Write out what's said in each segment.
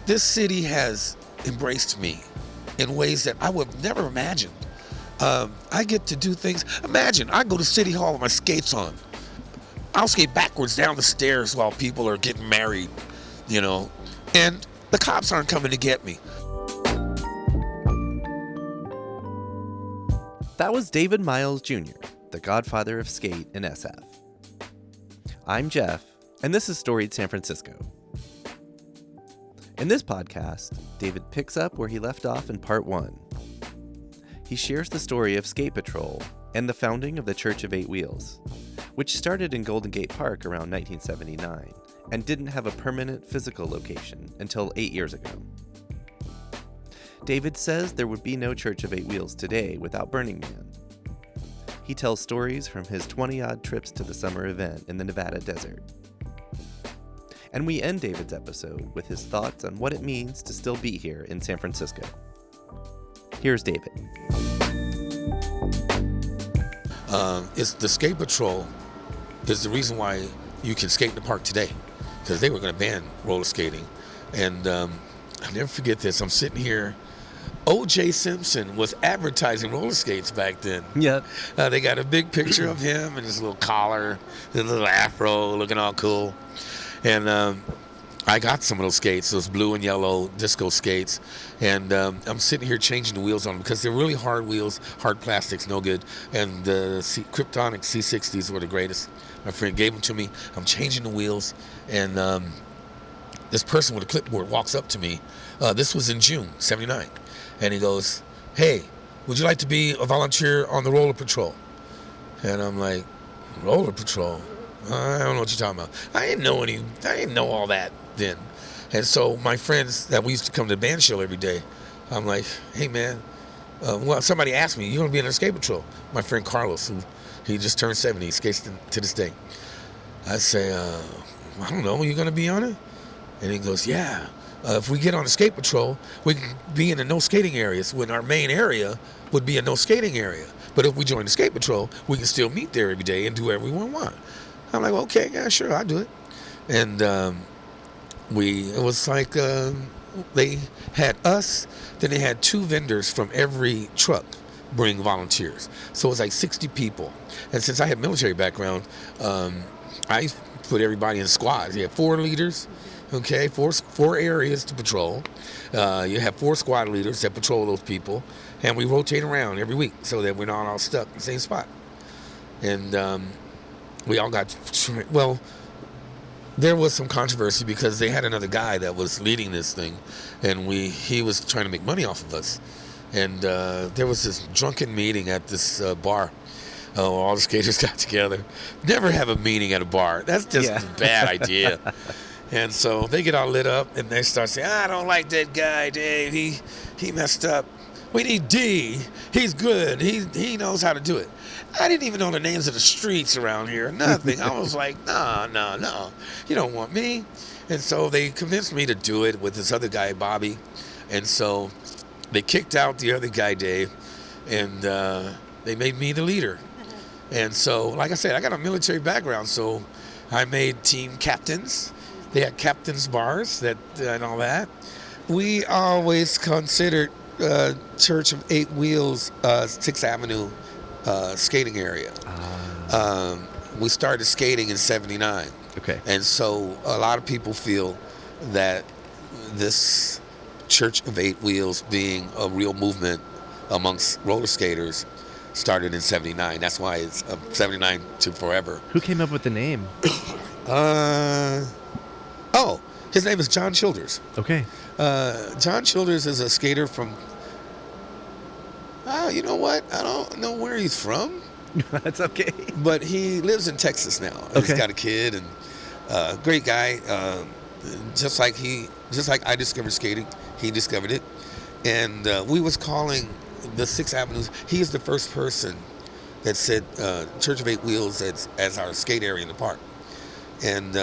This city has embraced me in ways that I would have never imagined. I get to do things. Imagine, I go to City Hall with my skates on. I'll skate backwards down the stairs while people are getting married, and the cops aren't coming to get me. That was David Miles Jr., the godfather of skate in SF. I'm Jeff, and this is Storied San Francisco. In this podcast, David picks up where he left off in part 1. He shares the story of Skate Patrol and the founding of the Church of Eight Wheels, which started in Golden Gate Park around 1979 and didn't have a permanent physical location until 8 years ago. David says there would be no Church of Eight Wheels today without Burning Man. He tells stories from his 20-odd trips to the summer event in the Nevada desert. And we end David's episode with his thoughts on what it means to still be here in San Francisco. Here's David. It's the Skate Patrol is the reason why you can skate in the park today, because they were going to ban roller skating. And I'll never forget this. I'm sitting here. O.J. Simpson was advertising roller skates back then. Yep. They got a big picture of him and his little collar, his little afro, looking all cool. And I got some of those skates, those blue and yellow disco skates, and I'm sitting here changing the wheels on them because they're really hard wheels, hard plastics, no good. And the Kryptonic C60s were the greatest. My friend gave them to me. I'm changing the wheels, and this person with a clipboard walks up to me. This was in June, 79. And he goes, "Hey, would you like to be a volunteer on the roller patrol?" And I'm like, "Roller patrol? I don't know what you're talking about." I didn't know all that then. And so my friends that we used to come to the band show every day, I'm like, "Hey man, somebody asked me, you want to be in the Skate Patrol?" My friend Carlos, he just turned 70, he skates to this day. I say, "I don't know, are you going to be on it?" And he goes, "Yeah. If we get on the Skate Patrol, we can be in the no skating areas when our main area would be a no skating area. But if we join the Skate Patrol, we can still meet there every day and do whatever we want." I'm like, "Okay, yeah, sure, I'll do it." And it was like they had us, then they had 2 vendors from every truck bring volunteers. So it was like 60 people. And since I had military background, I put everybody in squads. You had 4 leaders, okay, four areas to patrol. You have 4 squad leaders that patrol those people, and we rotate around every week so that we're not all stuck in the same spot. And we all got, well, there was some controversy because they had another guy that was leading this thing, and he was trying to make money off of us. And there was this drunken meeting at this bar. All the skaters got together. Never have a meeting at a bar. That's just a bad idea. And so they get all lit up, and they start saying, "I don't like that guy, Dave. He messed up. We need D. He's good. He knows how to do it." I didn't even know the names of the streets around here. Nothing. I was like, no. You don't want me. And so they convinced me to do it with this other guy, Bobby. And so they kicked out the other guy, Dave, and they made me the leader. And so, like I said, I got a military background, so I made team captains. They had captains bars and all that. We always considered Church of Eight Wheels 6th Avenue skating area. We started skating in 79. Okay. And so a lot of people feel that this Church of Eight Wheels being a real movement amongst roller skaters started in 79. That's why it's 79 to forever. Who came up with the name? His name is John Childers. Okay. John Childers is a skater from, you know what? I don't know where he's from. That's okay. But he lives in Texas now. Okay. He's got a kid, and great guy. Just like I discovered skating, he discovered it. And we was calling the 6th Avenues. He is the first person that said Church of Eight Wheels as our skate area in the park. And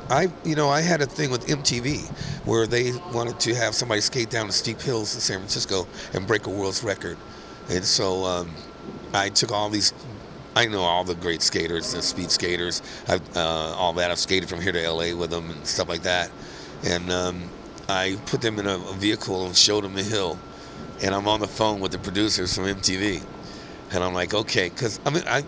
I had a thing with MTV where they wanted to have somebody skate down the steep hills in San Francisco and break a world's record. And so I took all these, I know all the great skaters, the speed skaters, all that. I've skated from here to LA with them and stuff like that. And I put them in a vehicle and showed them the hill, and I'm on the phone with the producers from MTV, and I'm like, okay, because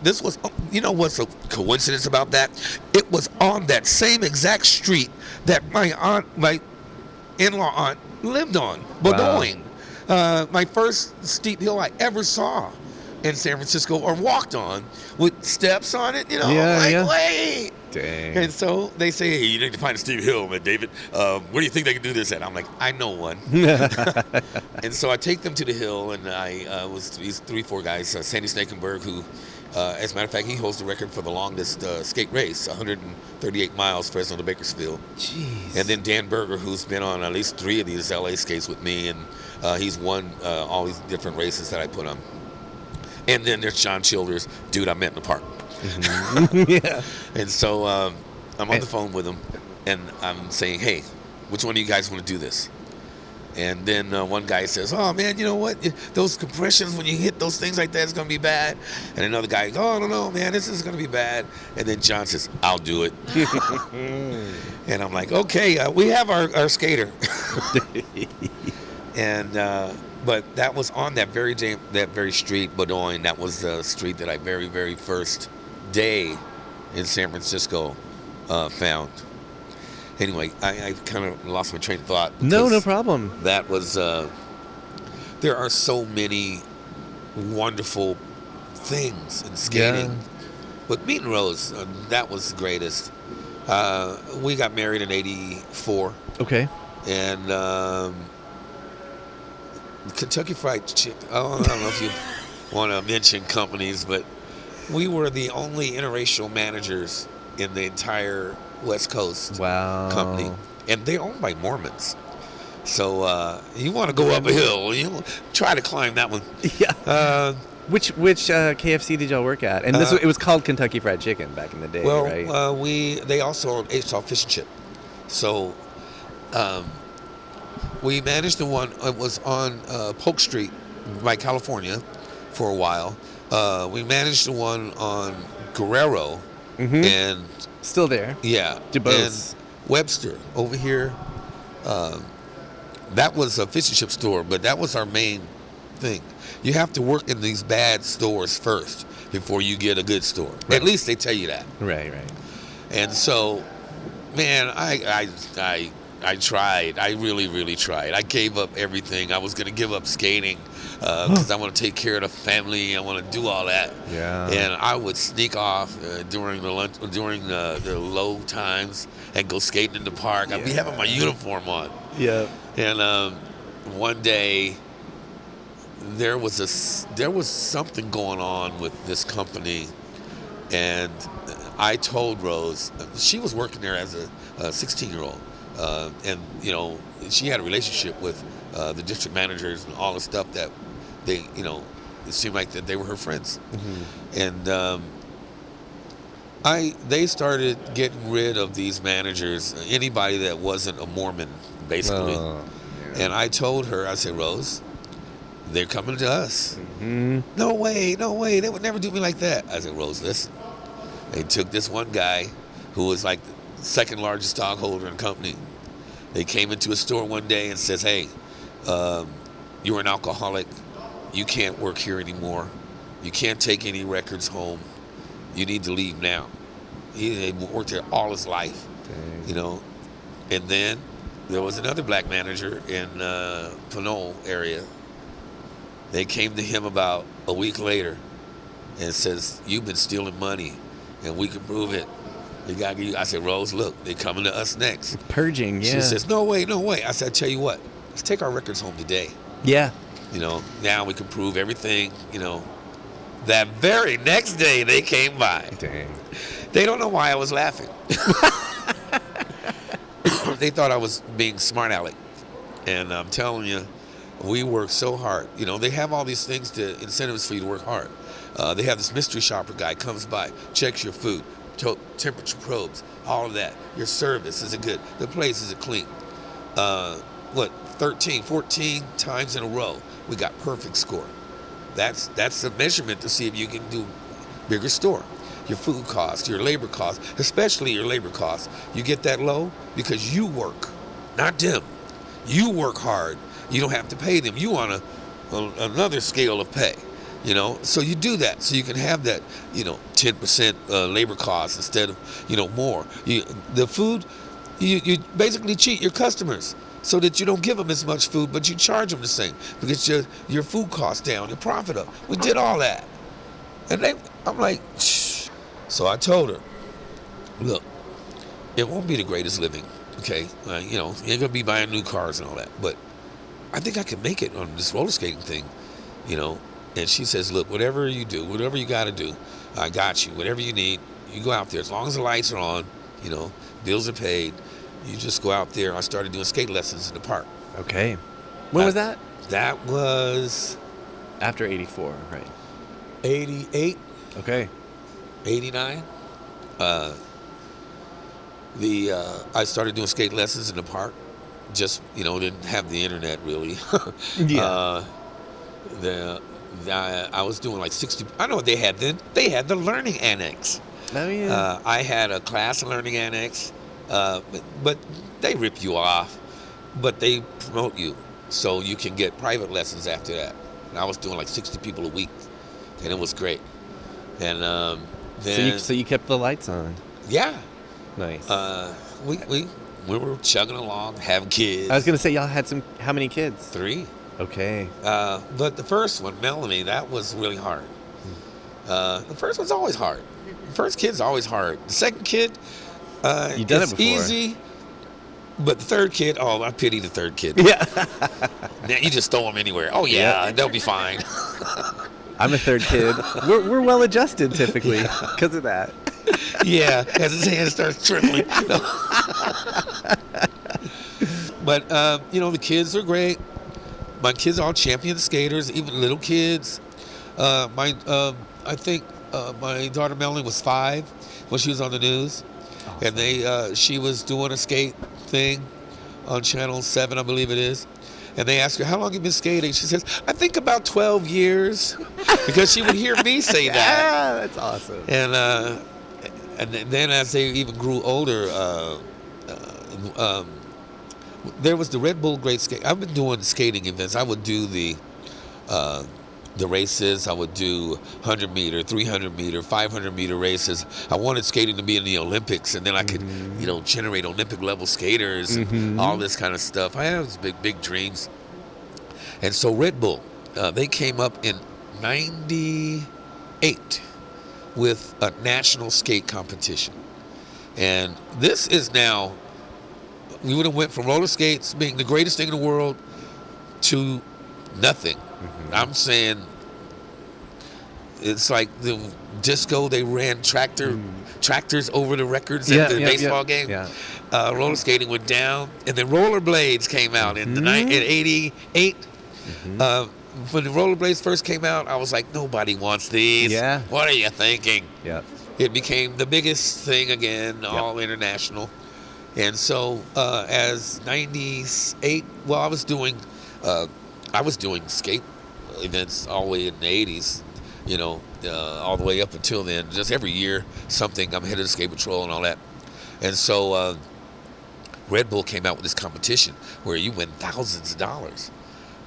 this was, you know, what's a coincidence about that? It was on that same exact street that my in-law aunt lived on, Bowdoin. My first steep hill I ever saw in San Francisco, or walked on, with steps on it, you know. Wait. Dang. And so they say, hey, you need to find a steep hill, man, David. Where do you think they can do this at? I'm like, I know one. And so I take them to the hill, and I was these 3-4 guys, Sandy Snakenberg, who, as a matter of fact, he holds the record for the longest skate race, 138 miles, Fresno to Bakersfield. Jeez. And then Dan Berger, who's been on at least 3 of these LA skates with me, and he's won all these different races that I put on. And then there's John Childers, dude I met in the park. Mm-hmm. Yeah. And so I'm on the phone with him, and I'm saying, hey, which one of you guys want to do this? And then one guy says, oh, man, you know what? Those compressions, when you hit those things like that, it's going to be bad. And another guy goes, oh, no, man, this is going to be bad. And then John says, I'll do it. And I'm like, okay, we have our skater. And but that was on that very day, that very street, Bowdoin. That was the street that I very, very first day in San Francisco found. Anyway, I kind of lost my train of thought. No problem. That was, there are so many wonderful things in skating. Yeah. But meeting Rose, that was the greatest. We got married in '84. Okay. And Kentucky Fried Chicken, I don't know if you want to mention companies, but we were the only interracial managers in the entire West Coast company. And they're owned by Mormons. So you want to go up a hill, you try to climb that one. Yeah. Which KFC did y'all work at? And it was called Kentucky Fried Chicken back in the day, right? Well, they also owned H-Top Fish and Chip. So we managed the one, it was on Polk Street by California for a while. We managed the one on Guerrero and... Still there. Yeah. DuBose. And Webster over here. That was a fish and chip store, but that was our main thing. You have to work in these bad stores first before you get a good store. Right. At least they tell you that. Right. And so, man, I tried. I really, really tried. I gave up everything. I was going to give up skating because I want to take care of the family. I want to do all that. Yeah. And I would sneak off during the low times and go skating in the park. I'd be having my uniform on. Yeah. And one day there was something going on with this company, and I told Rose, she was working there as a 16-year-old. And, you know, she had a relationship with the district managers and all the stuff that they, you know, it seemed like that they were her friends. And they started getting rid of these managers, anybody that wasn't a Mormon, basically. And I told her, I said, Rose, they're coming to us. No way, they would never do me like that. I said, Rose, listen. They took this one guy who was like the second largest stockholder in the company. They came into a store one day and says, hey, you're an alcoholic. You can't work here anymore. You can't take any records home. You need to leave now. He had worked there all his life. Dang. You know. And then there was another black manager in Pinole area. They came to him about a week later and says, you've been stealing money, and we can prove it. I said, Rose, look, they're coming to us next. Purging, yeah. She says, no way. I said, I tell you what, let's take our records home today. Yeah. You know, now we can prove everything, you know. That very next day, they came by. Dang. They don't know why I was laughing. They thought I was being smart aleck. And I'm telling you, we worked so hard. You know, they have all these things incentives for you to work hard. They have this mystery shopper guy comes by, checks your food, temperature probes, all of that. Your service, is it good? The place, is it clean? 13, 14 times in a row, we got perfect score. That's the measurement to see if you can do bigger store. Your food costs, your labor costs, especially your labor costs. You get that low because you work, not them. You work hard. You don't have to pay them. You want another scale of pay. So you do that so you can have that 10% labor cost instead of more. The food, you basically cheat your customers so that you don't give them as much food, but you charge them the same because your food costs down, your profit up. We did all that, and I'm like, shh. So I told her, look, it won't be the greatest living, okay? You ain't gonna be buying new cars and all that, but I think I can make it on this roller skating thing, And she says, look, whatever you do, whatever you got to do, I got you. Whatever you need, you go out there. As long as the lights are on, bills are paid, you just go out there. I started doing skate lessons in the park. Okay. When was that? That was... After 84, right? 88. Okay. 89. I started doing skate lessons in the park. Just, didn't have the internet really. Yeah. I was doing like 60. I know what they had then. They had the learning annex. Oh, yeah. I had a class learning annex, but they rip you off, but they promote you so you can get private lessons after that. And I was doing like 60 people a week, and it was great. And then so you kept the lights on. Yeah. Nice. We were chugging along, having kids. I was gonna say y'all had how many kids? 3. Okay. But the first one, Melanie, that was really hard. The first one's always hard. The first kid's always hard. The second kid, You've done it it's before. easy. But the third kid, I pity the third kid. Yeah. Now you just throw them anywhere. Oh yeah, they'll be fine. I'm a third kid. We're well adjusted typically because of that. Yeah, as his hand starts trembling. But the kids are great. My kids are all champion skaters, even little kids. I think my daughter Melanie was 5 when she was on the news, and she was doing a skate thing on Channel 7, I believe it is. And they asked her, how long have you been skating? She says, I think about 12 years, because she would hear me say that. Yeah, that's awesome. And then as they even grew older, there was the Red Bull Great Skate. I've been doing skating events. I would do the races. I would do 100 meter, 300 meter, 500 meter races. I wanted skating to be in the Olympics, and then I could, generate Olympic level skaters and all this kind of stuff. I have these big dreams. And so Red Bull, they came up in '98 with a national skate competition. And this is now, we would have went from roller skates being the greatest thing in the world to nothing. I'm saying it's like the disco, they ran tractors over the records at the baseball game. Yeah. Roller skating went down, and then rollerblades came out in in '88. When the rollerblades first came out, I was like, nobody wants these. Yeah. What are you thinking? Yeah. It became the biggest thing again, all international. And so as '98, well, I was doing skate events all the way in the '80s, all the way up until then. Just every year, something. I'm head of the skate patrol and all that. And so Red Bull came out with this competition where you win thousands of dollars.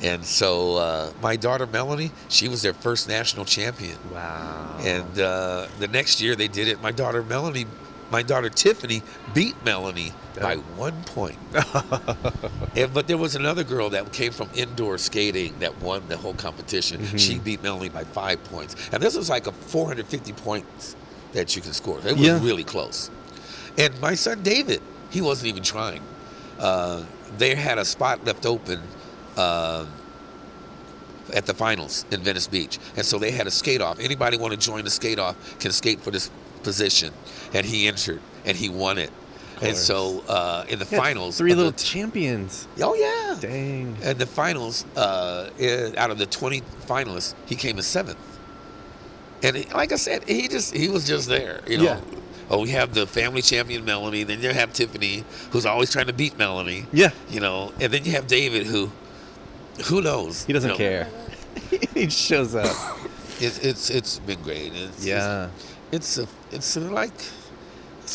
And so my daughter Melanie, she was their first national champion. Wow. And the next year they did it. My daughter Tiffany beat Melanie by 1 point. But there was another girl that came from indoor skating that won the whole competition. She beat Melanie by 5 points. And this was like a 450 points that you can score. It was really close. And my son David, he wasn't even trying. They had a spot left open at the finals in Venice Beach. And so they had a skate off. Anybody want to join the skate off can skate for this position. And he entered, and he won it. And so in the finals... 3 little champions. Oh, yeah. Dang. And the finals, out of the 20 finalists, he came in 7th. And like I said, he was just there, Yeah. Oh, we have the family champion, Melanie. Then you have Tiffany, who's always trying to beat Melanie. Yeah. And then you have David, who knows? He doesn't care. He just shows up. It's been great. It's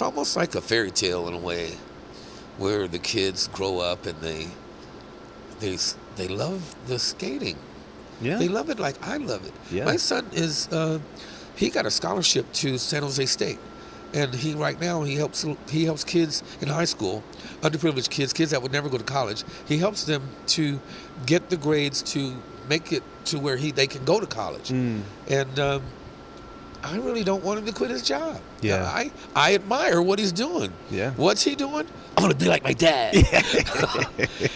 almost like a fairy tale in a way, where the kids grow up and they love the skating. Yeah. They love it like I love it. Yeah. My son is he got a scholarship to San Jose State, and right now he helps kids in high school, underprivileged kids that would never go to college. He helps them to get the grades to make it to where they can go to college. And I really don't want him to quit his job. Yeah. I admire what he's doing. Yeah. What's he doing? I want to be like my dad.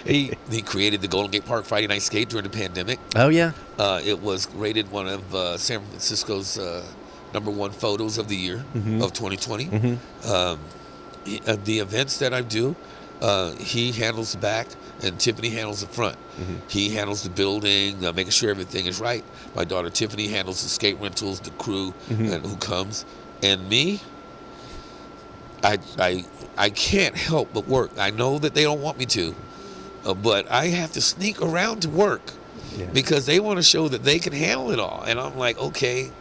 He created the Golden Gate Park Friday Night Skate during the pandemic. Oh yeah. It was rated one of San Francisco's #1 photos of the year of 2020. The events that I do, he handles the back and Tiffany handles the front. He handles the building, making sure everything is right. My daughter Tiffany handles the skate rentals, the crew, and who comes. And me, I can't help but work. I know that they don't want me to, but I have to sneak around to work because they want to show that they can handle it all. And I'm like, okay,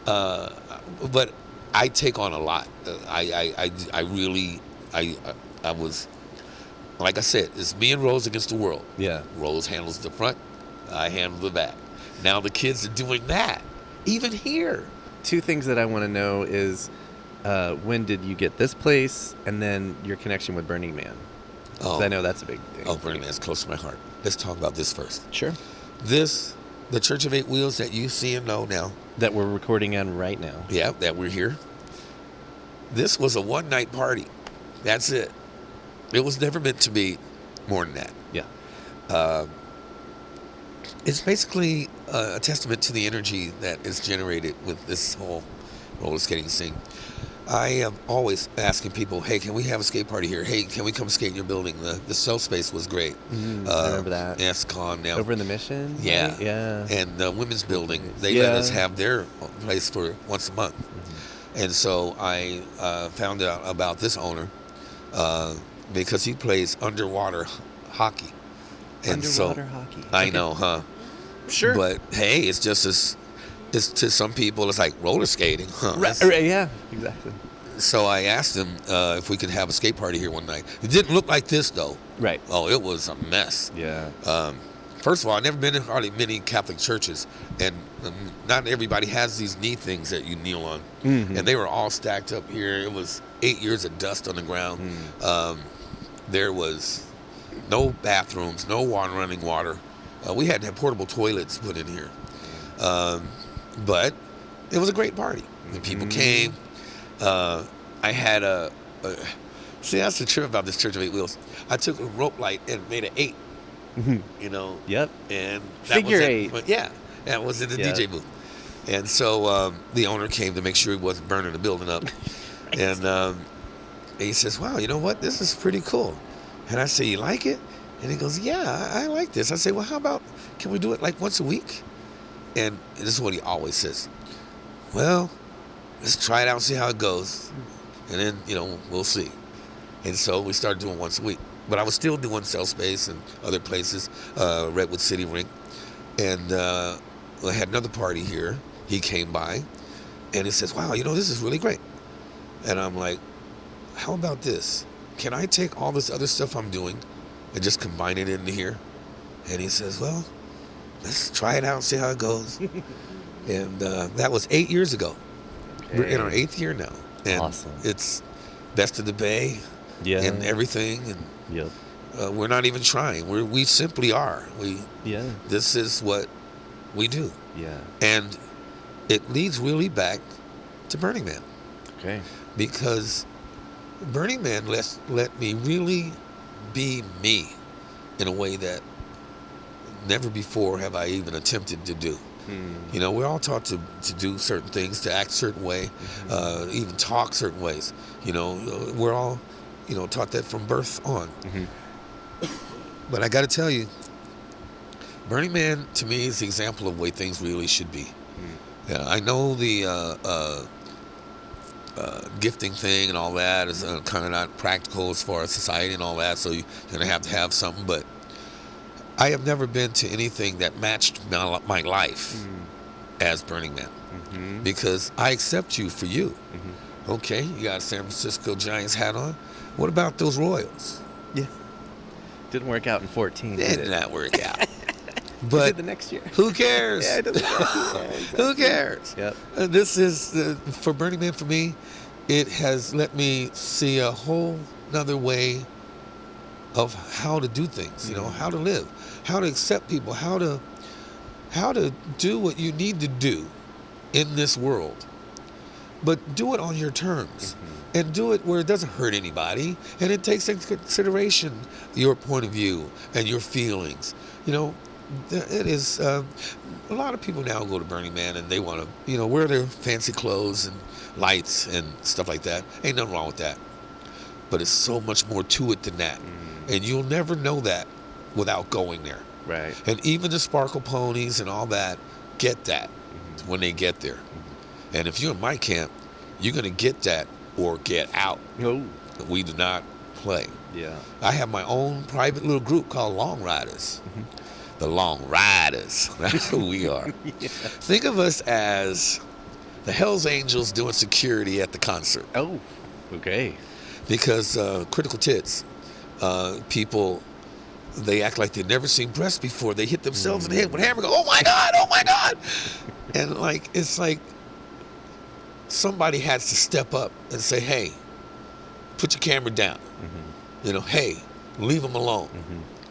but I take on a lot. I really was, like I said, it's me and Rose against the world. Yeah. Rose handles the front, I handle the back. Now the kids are doing that, even here. Two things that I want to know is when did you get this place, and then your connection with Burning Man? 'Cause I know that's a big thing. Oh, Burning Man's close to my heart. Let's talk about this first. Sure. The Church of Eight Wheels that you see and know now. That we're recording on right now. Yeah, that we're here. This was a one-night party. That's it. It was never meant to be more than that. Yeah. It's basically a testament to the energy that is generated with this whole roller skating scene. I am always asking people, hey, can we have a skate party here? Hey, can we come skate in your building? The cell space was great. I remember that. S-Con now. Over in the Mission? Yeah. Right? Yeah. And the women's building, they let us have their place for once a month. And so I found out about this owner because he plays underwater hockey. And Underwater hockey. I know, huh? Sure. But hey, it's just as, it's to some people, it's like roller skating, huh? Right, yeah, exactly. So I asked him if we could have a skate party here one night. It didn't look like this, though. Right. Oh, it was a mess. Yeah. First of all, I've never been in hardly many Catholic churches, and not everybody has these knee things that you kneel on. And they were all stacked up here. It was 8 years of dust on the ground. There was no bathrooms, no running water. We had to have portable toilets put in here. But it was a great party. And people came. I had see, that's the trip about this Church of Eight Wheels. I took a rope light and made an 8. You know. Yep. And that Figure was 8. But yeah, that was in the DJ booth. And so the owner came to make sure he wasn't burning the building up. Right. And he says, "Wow, you know what? This is pretty cool." And I say, "You like it?" And he goes, "Yeah, I like this." I say, "Well, how about, can we do it like once a week?" And this is what he always says. "Well, let's try it out and see how it goes. And then, you know, we'll see." And so we started doing once a week. But I was still doing Cell Space and other places, Redwood City Rink. And I had another party here. He came by and he says, "Wow, you know, this is really great." And I'm like, "How about this? Can I take all this other stuff I'm doing and just combine it into here?" And he says, "Well, let's try it out and see how it goes." And that was 8 years ago. Okay. We're in our 8th year now. And awesome. It's Best of the Bay and everything. And we're not even trying. We simply are. This is what we do. Yeah. And it leads really back to Burning Man. Okay. Because Burning Man let me really be me in a way that never before have I even attempted to do. You know, we're all taught to do certain things, to act a certain way, even talk certain ways. You know, we're all, you know, taught that from birth on. But I got to tell you, Burning Man to me is the example of the way things really should be. Yeah, I know the gifting thing and all that is kind of not practical as far as society and all that, so you're going to have something, but I have never been to anything that matched my life as Burning Man, because I accept you for you. Okay, you got a San Francisco Giants hat on. What about those Royals? Yeah. Didn't work out in 14. Did not work out. But But the next year. who cares? Yeah, it doesn't matter. Who cares? Yep. This is, for Burning Man, for me, it has let me see a whole nother way of how to do things, you know, how to live, how to accept people, how to do what you need to do in this world. But do it on your terms. And do it where it doesn't hurt anybody, and it takes into consideration your point of view and your feelings. You know, it is a lot of people now go to Burning Man and they want to, you know, wear their fancy clothes and lights and stuff like that. Ain't nothing wrong with that. But it's so much more to it than that. And you'll never know that without going there. Right. And even the sparkle ponies and all that get that when they get there. And if you're in my camp, you're going to get that or get out. Oh. We do not play. Yeah. I have my own private little group called Long Riders. The Long Riders. That's who we are. Yeah. Think of us as the Hells Angels doing security at the concert. Oh. Okay. Because Critical Tits, people, they act like they've never seen breasts before. They hit themselves in the head with a hammer, go, oh my God, oh my God. And like, it's like somebody has to step up and say, hey, put your camera down. You know, hey, leave them alone.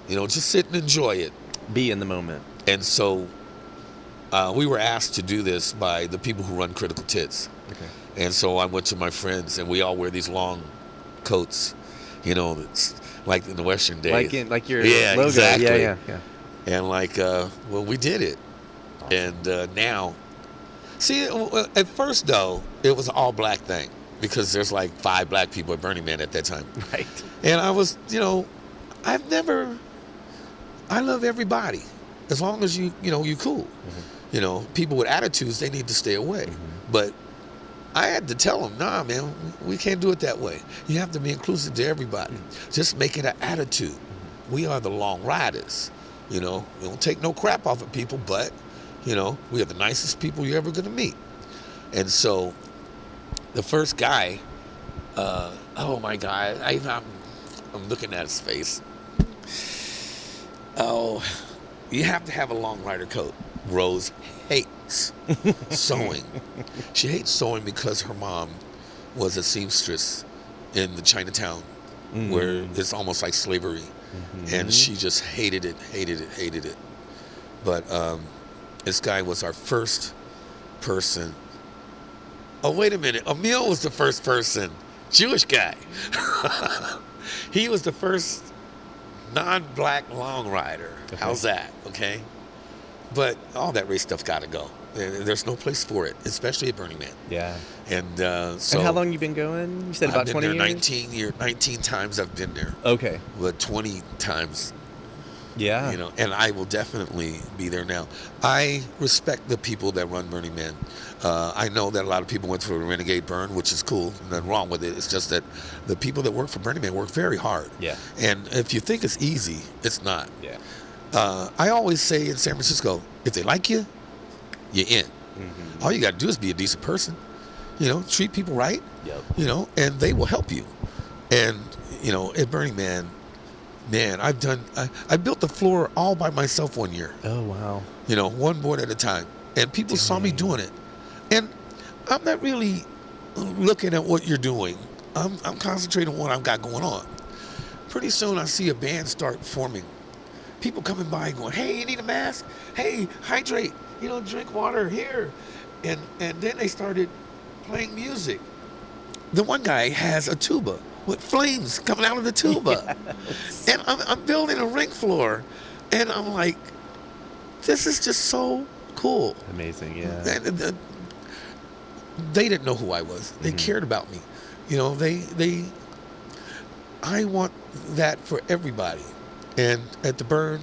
You know, just sit and enjoy it. Be in the moment. And so we were asked to do this by the people who run Critical Tits. Okay. And so I went to my friends, and we all wear these long coats, you know, it's like in the Western days. Like your Yeah, logo. exactly. Yeah. And like, well, we did it. Awesome. And now, see, at first though, it was an all black thing because there's like 5 black people at Burning Man at that time. Right. And I was, you know, I love everybody as long as you cool. You know, people with attitudes, they need to stay away. But I had to tell them, nah, man, we can't do it that way. You have to be inclusive to everybody. Just make it an attitude. We are the Long Riders. You know, we don't take no crap off of people, but, you know, we are the nicest people you're ever going to meet. And so the first guy, oh my God, I'm looking at his face. Oh, you have to have a Long Rider coat. Rose hates sewing. She hates sewing because her mom was a seamstress in the Chinatown where it's almost like slavery. And she just hated it. But this guy was our first person. Oh, wait a minute. Emil was the first person. Jewish guy. He was the first non-black Long Rider. Okay. How's that? Okay. But all that race stuff got to go. There's no place for it, especially at Burning Man. Yeah. And so. And how long you been going? You said about 20 years? 19 times I've been there. Okay. But 20 times. Yeah. You know, and I will definitely be there now. I respect the people that run Burning Man. I know that a lot of people went for a Renegade Burn, which is cool. Nothing wrong with it. It's just that the people that work for Burning Man work very hard. Yeah. And if you think it's easy, it's not. Yeah. I always say in San Francisco, if they like you, you're in. All you got to do is be a decent person. You know, treat people right. Yep. You know, and they will help you. And, you know, at Burning Man, man, I built the floor all by myself one year. Oh, wow. You know, one board at a time. And people saw me doing it. And I'm not really looking at what you're doing. I'm concentrating on what I've got going on. Pretty soon I see a band start forming. People coming by going, hey, you need a mask? Hey, hydrate. You know, drink water here. And then they started playing music. The one guy has a tuba with flames coming out of the tuba. Yes. And I'm building a ring floor. And I'm like, this is just so cool. Amazing, yeah. They didn't know who I was. They cared about me. You know, I want that for everybody. And at the burn,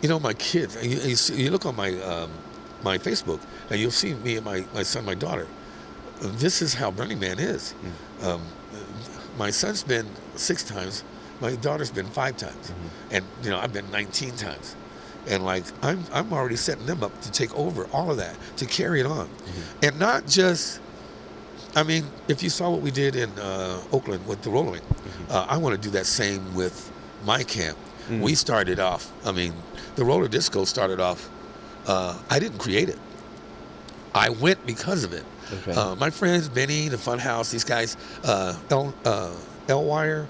you know, my kids, you look on my my Facebook, and you'll see me and my son, my daughter. This is how Burning Man is. My son's been 6 times. My daughter's been 5 times. And, you know, I've been 19 times. And, like, I'm already setting them up to take over all of that, to carry it on. And not just, I mean, if you saw what we did in Oakland with the roller rink, I want to do that same with my camp. We started off, the roller disco started off, I didn't create it. I went because of it. Okay. My friends, Benny, the Funhouse, these guys, L-Wire,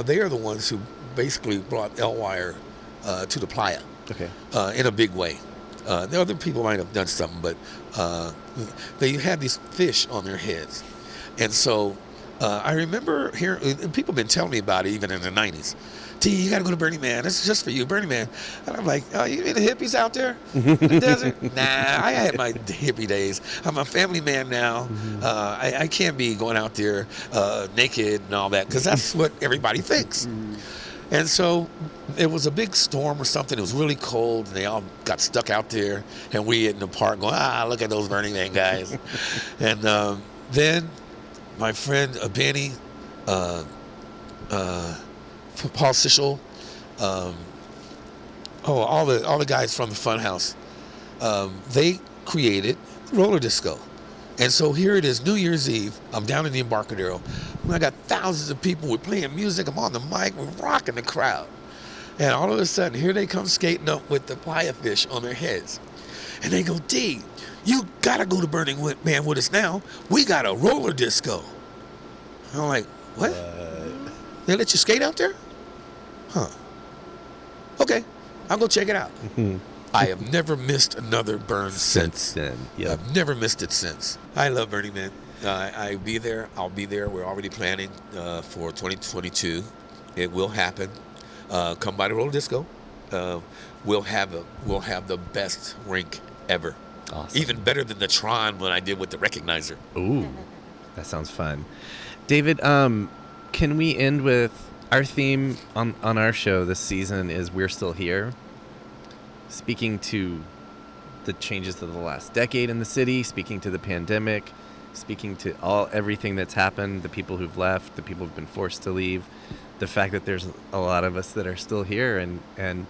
they are the ones who basically brought L-Wire to the playa Okay. in a big way. The other people might have done something, but they had these fish on their heads. And so I remember people have been telling me about it even in the 90s. T, you got to go to Burning Man. This is just for you, Burning Man. And I'm like, oh, you mean the hippies out there in the desert? Nah, I had my hippie days. I'm a family man now. I can't be going out there naked and all that because that's what everybody thinks. And so it was a big storm or something. It was really cold, and they all got stuck out there. And we in the park going, look at those Burning Man guys. And then my friend Benny, Paul Sichel, all the guys from the Funhouse, they created roller disco. And so here it is, New Year's Eve. I'm down in the Embarcadero. I got thousands of people. We're playing music. I'm on the mic. We're rocking the crowd. And all of a sudden, here they come skating up with the playa fish on their heads. And they go, D, you got to go to Burning Man with us now. We got a roller disco. And I'm like, what? They let you skate out there? Huh. Okay, I'll go check it out. I have never missed another burn since. Then, yeah. I've never missed it since. I love Burning Man. I'll be there. We're already planning for 2022. It will happen. Come by the roller disco. We'll have the best rink ever. Awesome. Even better than the Tron when I did with the Recognizer. Ooh, that sounds fun. David, can we end with our theme on our show this season is We're Still Here. Speaking to the changes of the last decade in the city, speaking to the pandemic, speaking to everything that's happened, the people who've left, the people who've been forced to leave, the fact that there's a lot of us that are still here and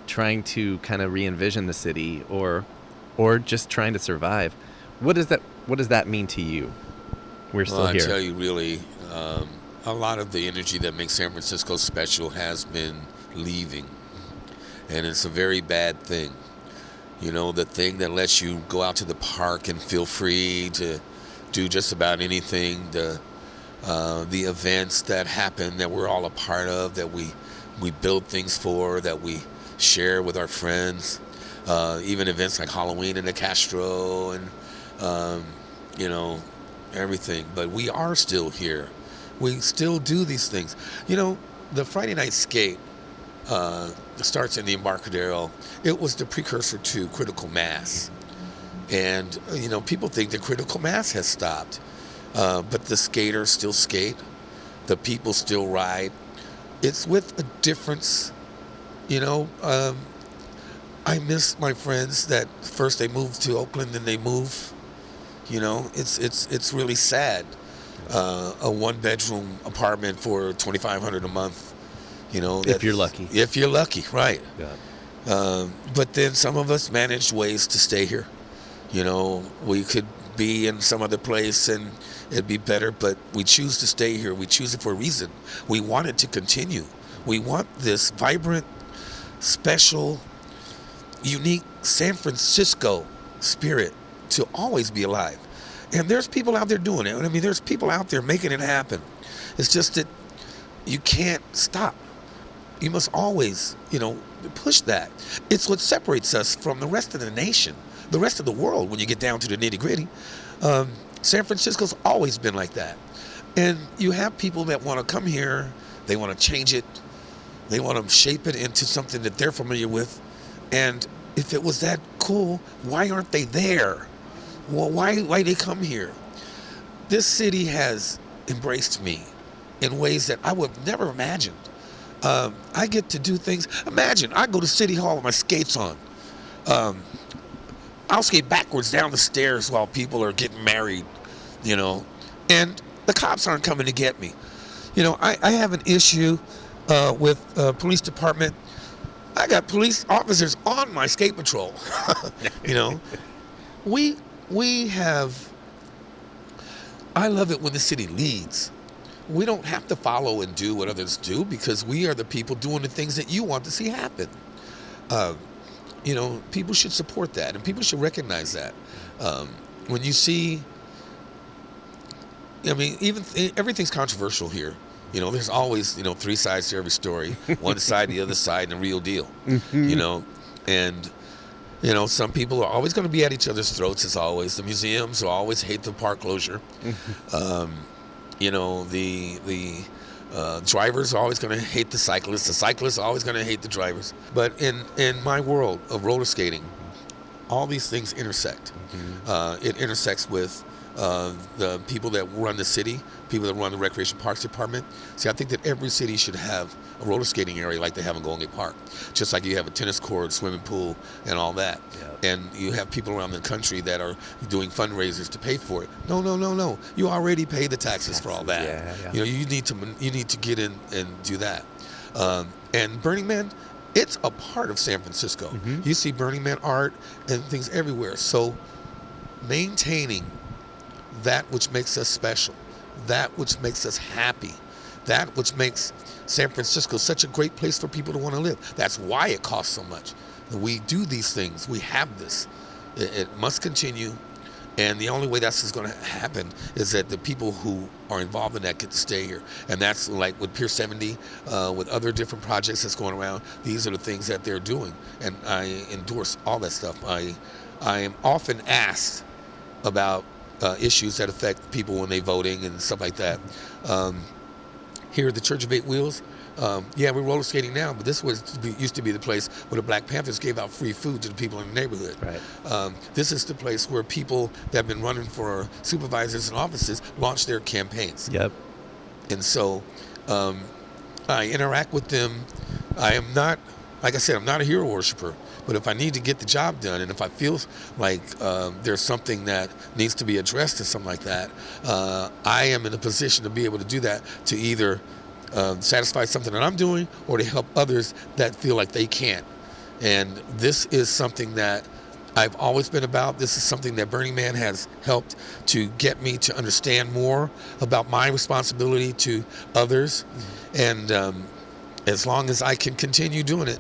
trying to kind of re-envision the city or just trying to survive. What does that mean to you? We're still here. I tell you, really, a lot of the energy that makes San Francisco special has been leaving. And it's a very bad thing. You know, the thing that lets you go out to the park and feel free to do just about anything. The events that happen that we're all a part of, that we build things for, that we share with our friends. Even events like Halloween in the Castro and, everything. But we are still here. We still do these things. You know, the Friday night skate starts in the Embarcadero. It was the precursor to critical mass. And, people think that critical mass has stopped. But the skaters still skate. The people still ride. It's with a difference. I miss my friends that first they moved to Oakland and they move. It's really sad. A one-bedroom apartment for $2,500 a month. If you're lucky. If you're lucky, right. Yeah. But then some of us managed ways to stay here. We could be in some other place and it'd be better, but we choose to stay here. We choose it for a reason. We want it to continue. We want this vibrant, special, unique San Francisco spirit to always be alive. And there's people out there doing it. There's people out there making it happen. It's just that you can't stop. You must always, push that. It's what separates us from the rest of the nation, the rest of the world when you get down to the nitty-gritty. San Francisco's always been like that. And you have people that want to come here, they want to change it, they want to shape it into something that they're familiar with. And if it was that cool, why aren't they there? Well, why they come here? This city has embraced me in ways that I would have never imagined. I get to do things. Imagine, I go to City Hall with my skates on. I'll skate backwards down the stairs while people are getting married, and the cops aren't coming to get me. I have an issue with police department. I got police officers on my skate patrol. We have, I love it when the city leads. we don't have to follow and do what others do, because we are the people doing the things that you want to see happen. People should support that, and people should recognize that. When you see, even everything's controversial here. There's always, three sides to every story. One side, the other side, and the real deal. And some people are always going to be at each other's throats, as always. The museums will always hate the park closure. The drivers are always going to hate the cyclists. The cyclists are always going to hate the drivers. But in my world of roller skating, all these things intersect. It intersects with the people that run the city, people that run the Recreation Parks Department. See, I think that every city should have a roller skating area like they have in Golden Gate Park. Just like you have a tennis court, swimming pool, and all that. Yep. And you have people around the country that are doing fundraisers to pay for it. No. You already pay the taxes for all that. Yeah. You need to get in and do that. And Burning Man, it's a part of San Francisco. You see Burning Man art and things everywhere. So maintaining that which makes us special, that which makes us happy, that which makes San Francisco such a great place for people to want to live. That's why it costs so much. We do these things. We have this. It must continue. And the only way that's going to happen is that the people who are involved in that get to stay here. And that's like with Pier 70, with other different projects that's going around. These are the things that they're doing. And I endorse all that stuff. I am often asked about issues that affect people when they're voting and stuff like that. Here at the Church of Eight Wheels, we're roller skating now, but this used to be the place where the Black Panthers gave out free food to the people in the neighborhood. Right. This is the place where people that have been running for supervisors and offices launch their campaigns. Yep. And so I interact with them. I am not, like I said, I'm not a hero worshiper, but if I need to get the job done, and if I feel like there's something that needs to be addressed or something like that, I am in a position to be able to do that, to either satisfy something that I'm doing or to help others that feel like they can't. And this is something that I've always been about. This is something that Burning Man has helped to get me to understand more about my responsibility to others. And as long as I can continue doing it,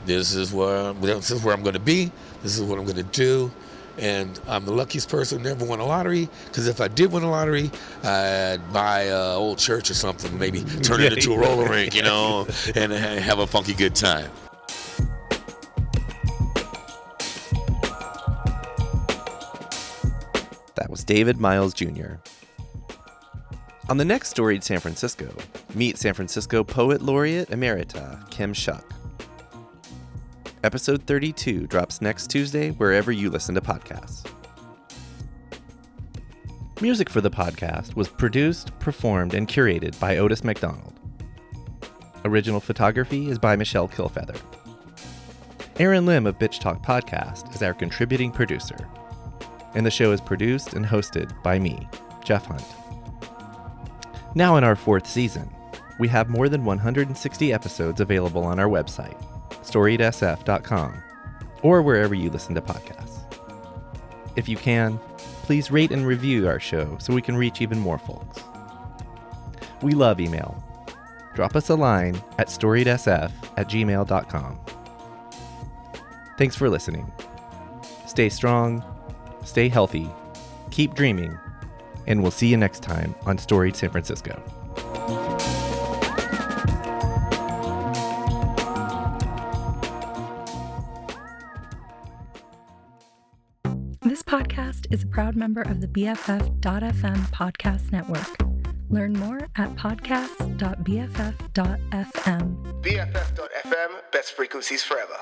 this is where I'm going to be. This is what I'm going to do. And I'm the luckiest person who never won a lottery, because if I did win a lottery, I'd buy an old church or something, maybe turn it into a roller rink, and have a funky good time. That was David Miles Jr. On the next Storied San Francisco, meet San Francisco Poet Laureate Emerita Kim Shuck. Episode 32 drops next Tuesday wherever you listen to podcasts. Music for the podcast was produced, performed, and curated by Otis McDonald. Original photography is by Michelle Kilfeather. Aaron Lim of Bitch Talk Podcast is our contributing producer. And the show is produced and hosted by me, Jeff Hunt. Now in our 4th season, we have more than 160 episodes available on our website, storiedsf.com, or wherever you listen to podcasts. If you can, please rate and review our show so we can reach even more folks. We love email. Drop us a line at storiedsf@gmail.com. Thanks for listening. Stay strong, stay healthy, keep dreaming, and we'll see you next time on Storied San Francisco. This podcast is a proud member of the BFF.FM podcast network. Learn more at podcasts.bff.fm. BFF.FM, best frequencies forever.